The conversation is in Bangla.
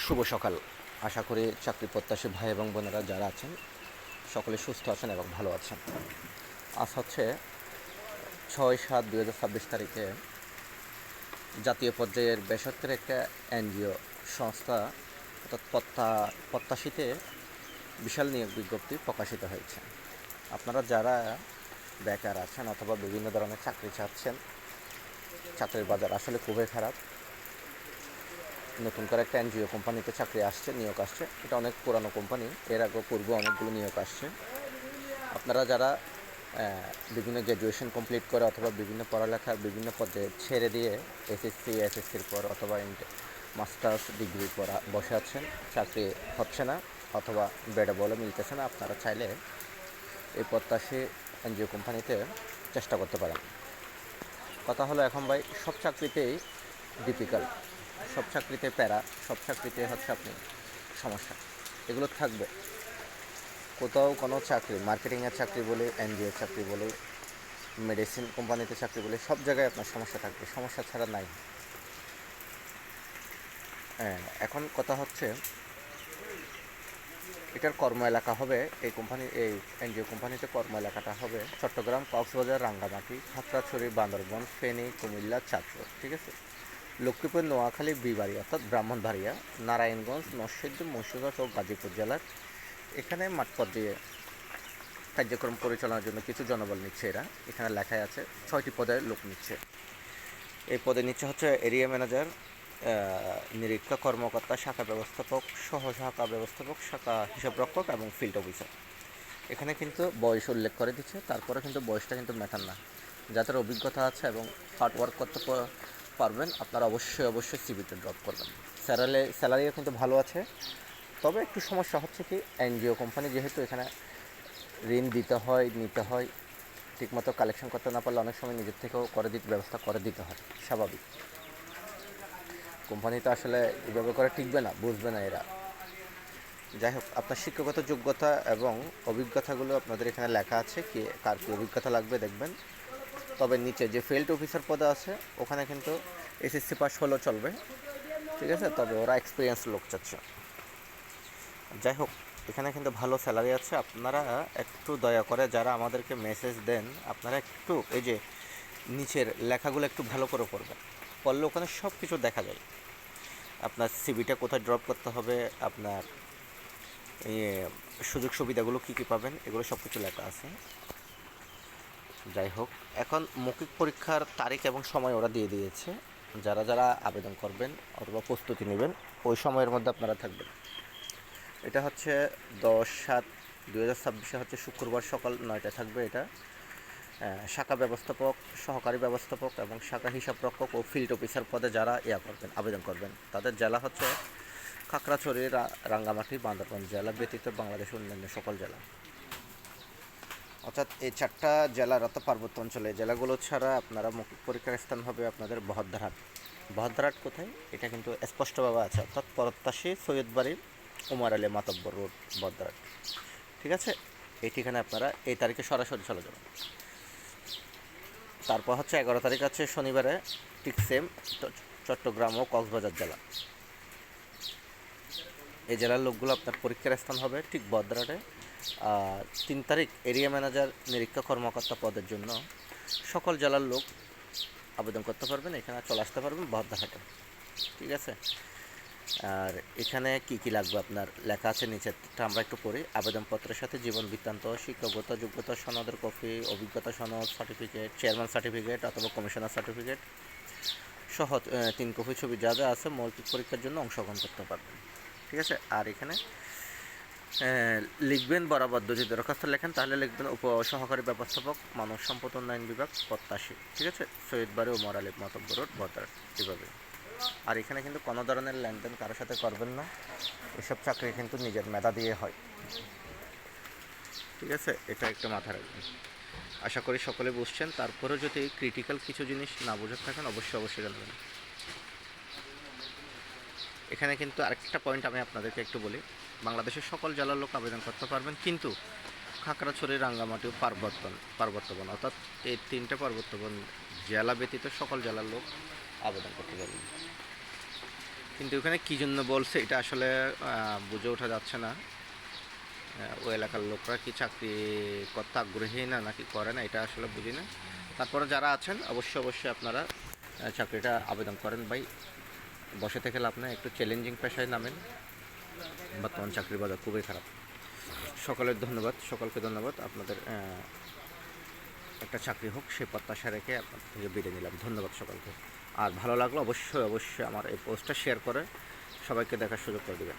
শুভ সকাল। আশা করি চাকরি প্রত্যাশী ভাই এবং বোনেরা যারা আছেন সকলে সুস্থ আছেন এবং ভালো আছেন। আজ হচ্ছে 6/7/2026 তারিখে জাতীয় পর্যায়ের বেসরকারি একটা এনজিও সংস্থা অর্থাৎ প্রত্যাশীতে বিশাল নিয়োগ বিজ্ঞপ্তি প্রকাশিত হয়েছে। আপনারা যারা বেকার আছেন অথবা বিভিন্ন ধরনের চাকরি চাচ্ছেন, চাকরির বাজার আসলে খুবই খারাপ। নতুন করে একটা এনজিও কোম্পানিতে চাকরি আসছে, নিয়োগ আসছে। এটা অনেক পুরানো কোম্পানি, এর আগে পূর্বে অনেকগুলো নিয়োগ আসছে। আপনারা যারা বিভিন্ন গ্র্যাজুয়েশন কমপ্লিট করে অথবা বিভিন্ন পড়ালেখার বিভিন্ন পর্যায়ে ছেড়ে দিয়ে এসএসসির পর অথবা মাস্টার্স ডিগ্রি পড়া বসে আছেন, চাকরি হচ্ছে না অথবা বেডে বলে মিলতেছে না, আপনারা চাইলে এই প্রত্যাশী এনজিও কোম্পানিতে চেষ্টা করতে পারেন। কথা হলো এখন ভাই, সব চাকরিতেই ডিফিকাল্ট, সব চাকরিতে প্যারা, সব চাকরিতে হচ্ছে আপনি সমস্যা, এগুলো থাকবে। কোথাও কোনো চাকরি, মার্কেটিংয়ের চাকরি বলে, এনজিওর চাকরি বলে, মেডিসিন কোম্পানিতে চাকরি বলে, সব জায়গায় আপনার সমস্যা থাকবে, সমস্যা ছাড়া নাই। এখন কথা হচ্ছে এটার কর্ম এলাকা হবে, এই এনজিও কোম্পানিতে কর্ম এলাকাটা হবে চট্টগ্রাম, কক্সবাজার, রাঙ্গামাটি, খাগড়াছড়ি, বান্দরবান, ফেনী, কুমিল্লা, চাঁদপুর, ঠিক আছে। লক্ষ্মীপুর, নোয়াখালী, বিবাড়ি অর্থাৎ ব্রাহ্মণবাড়িয়া, নারায়ণগঞ্জ, নরসিংদী, মুন্সিগঞ্জ ও গাজীপুর জেলার এখানে মাঠ পর্যায়ে কার্যক্রম পরিচালনার জন্য কিছু জনবল নিচ্ছে। এখানে লেখায় আছে 6টি পদে লোক নিচ্ছে। এই পদে নিচ্ছে হচ্ছে এরিয়া ম্যানেজার, নিরীক্ষা কর্মকর্তা, শাখা ব্যবস্থাপক, সহ শাখা ব্যবস্থাপক, শাখা হিসাবরক্ষক এবং ফিল্ড অফিসার। এখানে কিন্তু বয়স উল্লেখ করে দিচ্ছে, তারপরে কিন্তু বয়সটা কিন্তু ম্যাটার না। যাদের অভিজ্ঞতা আছে এবং হার্ড ওয়ার্ক করতে পারবেন, আপনারা অবশ্যই সিভিতে ড্রপ করবেন। স্যালারিও কিন্তু ভালো আছে, তবে একটু সমস্যা হচ্ছে কি, এনজিও কোম্পানি যেহেতু এখানে ঋণ দিতে হয়, নিতে হয়, ঠিকমতো কালেকশন করতে না পারলে অনেক সময় নিজের থেকেও ব্যবস্থা করে দিতে হয়, স্বাভাবিক। কোম্পানি তো আসলে এভাবে করে টিকবে না, বুঝবে না এরা। যাই হোক, আপনার শিক্ষাগত যোগ্যতা এবং অভিজ্ঞতাগুলো আপনাদের এখানে লেখা আছে, কি কার কী অভিজ্ঞতা লাগবে দেখবেন। তবে নিচে যে ফিল্ড অফিসার পদে আছে ওখানে কিন্তু এসএসসি পাস হলেও চলবে, ঠিক আছে, তবে ওরা এক্সপিরিয়েন্স লোক চাচ্ছে। যাই হোক, এখানে কিন্তু ভালো স্যালারি আছে। আপনারা একটু দয়া করে যারা আমাদেরকে মেসেজ দেন, আপনারা একটু এই যে নিচের লেখাগুলো একটু ভালো করে পড়বেন, পড়লে ওখানে সব কিছু দেখা যায়। আপনার সিভিটা কোথায় ড্রপ করতে হবে, আপনার সুযোগ সুবিধাগুলো কী কী পাবেন, এগুলো সব কিছু লেখা আছে। যাই হোক, এখন মৌখিক পরীক্ষার তারিখ এবং সময় ওরা দিয়ে দিয়েছে। যারা যারা আবেদন করবেন অথবা প্রস্তুতি নেবেন, ওই সময়ের মধ্যে আপনারা থাকবেন। এটা হচ্ছে 10/7/2026 হচ্ছে শুক্রবার সকাল 9টায় থাকবে। এটা শাখা ব্যবস্থাপক, সহকারী ব্যবস্থাপক এবং শাখা হিসাবরক্ষক ও ফিল্ড অফিসার পদে যারা আবেদন করবেন, তাদের জেলা হচ্ছে খাগড়াছড়ি, রাঙ্গামাটি, বান্দরবান জেলা ব্যতীত বাংলাদেশের অন্যান্য সকল জেলা। অর্থাৎ এই 4টা জেলার, অর্থাৎ পার্বত্য অঞ্চলে জেলাগুলো ছাড়া আপনারা মৌখিক পরীক্ষার স্থান হবে আপনাদের বহদ্দারহাট। বহদ্দারহাট কোথায়, এটা কিন্তু স্পষ্টভাবে আছে, অর্থাৎ প্রত্যাশী সৈয়দবাড়ি, উমর আলী মাতব্বর রোড, বহদ্দারহাট, ঠিক আছে। এই ঠিকানা আপনারা এই তারিখে সরাসরি চলে যাবেন। তারপর হচ্ছে 11 তারিখ আছে শনিবারে, ঠিক সেম চট্টগ্রাম ও কক্সবাজার জেলা। এই জেলার লোকগুলো আপনার পরীক্ষার স্থান হবে ঠিক বহদ্দারহাটে। আর 3 তারিখ এরিয়া ম্যানেজার, নিরীক্ষা কর্মকর্তা পদের জন্য সকল জেলার লোক আবেদন করতে পারবেন, এখানে চলে আসতে পারবেন বহদ্দারহাটে, ঠিক আছে। আর এখানে কি কি লাগবে আপনার লেখা আছে নিচেরটা, আমরা একটু পড়ি। আবেদনপত্রের সাথে জীবন বৃত্তান্ত, শিক্ষাগত যোগ্যতা সনদের কপি, অভিজ্ঞতা সনদ, সার্টিফিকেট, চেয়ারম্যান সার্টিফিকেট অথবা কমিশনার সার্টিফিকেট সহ 3 কপি ছবি যা যা আছে মৌখিক পরীক্ষার জন্য অংশগ্রহণ করতে পারবেন, ঠিক আছে। আর এখানে লিখবেন বরাবর, যদি দরখাস্ত লেখেন তাহলে লিখবেন সহকারী ব্যবস্থাপক, মানব সম্পদ উন্নয়ন বিভাগ, প্রত্যাশী, ঠিক আছে, সৈয়দবাড়ি উমর আলী মাতব্বর রোড, বহদ্দারহাট, এভাবে। আর এখানে কিন্তু কোনো ধরনের লেনদেন কারোর সাথে করবেন না, এসব চাকরি কিন্তু নিজের মেধা দিয়ে হয়, ঠিক আছে, এটা একটা মাথায় রাখবেন। আশা করি সকলে বুঝছেন। তারপরেও যদি ক্রিটিক্যাল কিছু জিনিস না বুঝে থাকেন অবশ্যই জানাবেন। এখানে কিন্তু আরেকটা পয়েন্ট আমি আপনাদেরকে একটু বলি, বাংলাদেশের সকল জেলার লোক আবেদন করতে পারবেন, কিন্তু খাগড়াছড়ি, রাঙ্গামাটি ও পার্বত্যবন অর্থাৎ এই 3টে পার্বত্যবন জেলা ব্যতীত সকল জেলার লোক আবেদন করতে পারবেন। কিন্তু ওখানে কী জন্য বলছে এটা আসলে বুঝে ওঠা যাচ্ছে না। ওই এলাকার লোকরা কি চাকরি করতে আগ্রহী না নাকি করে না এটা আসলে বুঝি না। তারপরে যারা আছেন অবশ্যই আপনারা চাকরিটা আবেদন করেন ভাই। বসে থেকে লাভ নেই, একটু চ্যালেঞ্জিং পেশায় নামেন। বর্তমান চাকরির বাজার খুবই খারাপ। সকলকে ধন্যবাদ। আপনাদের একটা চাকরি হোক সে প্রত্যাশা রেখে আপনার থেকে বিদায় নিলাম। ধন্যবাদ সকলকে। আর ভালো লাগলো অবশ্যই আমার এই পোস্টটা শেয়ার করে সবাইকে দেখার সুযোগ করে দেবেন।